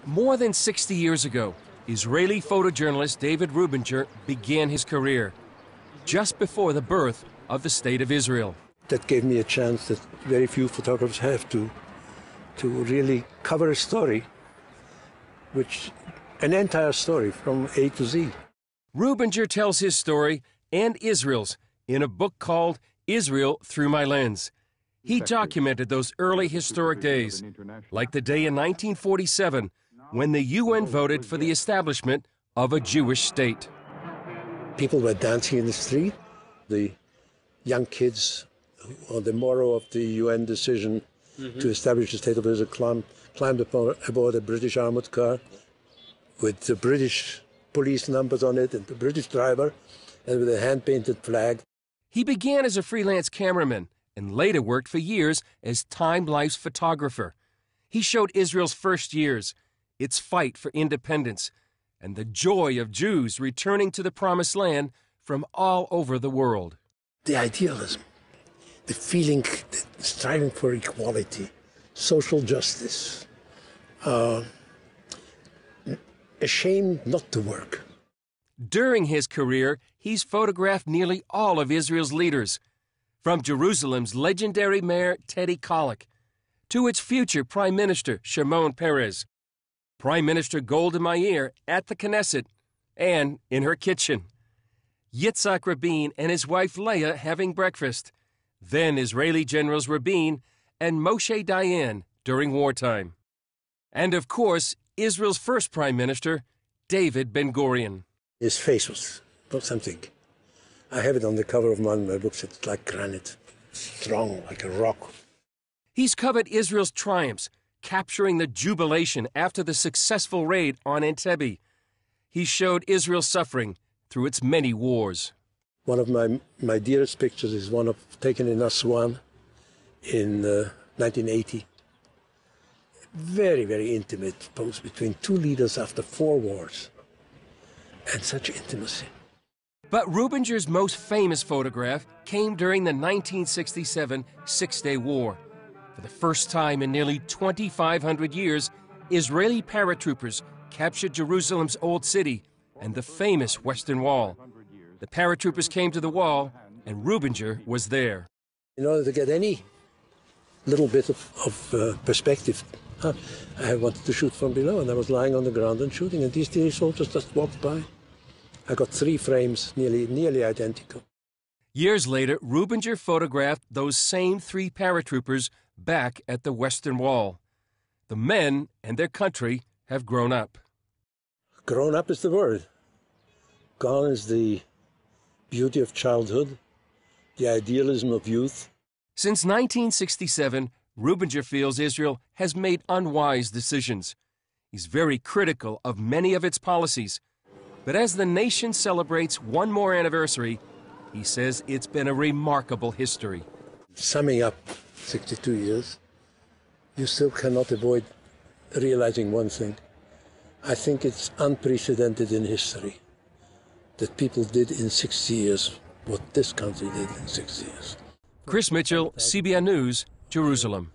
More than 60 years ago, Israeli photojournalist David Rubinger began his career, just before the birth of the State of Israel. That gave me a chance that very few photographers have to really cover a story, an entire story from A to Z. Rubinger tells his story and Israel's in a book called Israel Through My Lens. He documented those early historic days, like the day in 1947 when the UN voted for the establishment of a Jewish state. People were dancing in the street. The young kids, on the morrow of the UN decision to establish the State of Israel, climbed aboard a British armored car with the British police numbers on it and the British driver, and with a hand-painted flag. He began as a freelance cameraman and later worked for years as Time Life's photographer. He showed Israel's first years, its fight for independence, and the joy of Jews returning to the Promised Land from all over the world. The idealism, the feeling, the striving for equality, social justice, ashamed not to work. During his career, he's photographed nearly all of Israel's leaders, from Jerusalem's legendary mayor Teddy Kollek to its future Prime Minister Shimon Peres, Prime Minister Golda Meir at the Knesset and in her kitchen, Yitzhak Rabin and his wife Leah having breakfast, then Israeli generals Rabin and Moshe Dayan during wartime, and of course Israel's first Prime Minister, David Ben-Gurion. His face was something. I have it on the cover of one of my books. It's like granite, strong like a rock. He's covered Israel's triumphs, capturing the jubilation after the successful raid on Entebbe. He showed Israel's suffering through its many wars. One of my dearest pictures is one taken in Aswan in 1980. Very, very intimate pose between two leaders after 4 wars. And such intimacy. But Rubinger's most famous photograph came during the 1967 Six-Day War. For the first time in nearly 2,500 years, Israeli paratroopers captured Jerusalem's Old City and the famous Western Wall. The paratroopers came to the wall, and Rubinger was there. In order to get any little bit of perspective, I wanted to shoot from below, and I was lying on the ground and shooting, and these three soldiers just walked by. I got 3 frames, nearly identical. Years later, Rubinger photographed those same 3 paratroopers back at the Western Wall. The men and their country have grown up. Grown up is the word. Gone is the beauty of childhood, the idealism of youth. Since 1967, Rubinger feels Israel has made unwise decisions. He's very critical of many of its policies. But as the nation celebrates one more anniversary, he says it's been a remarkable history. Summing up 62 years, you still cannot avoid realizing one thing. I think it's unprecedented in history that people did in 60 years what this country did in 60 years. Chris Mitchell, CBN News, Jerusalem.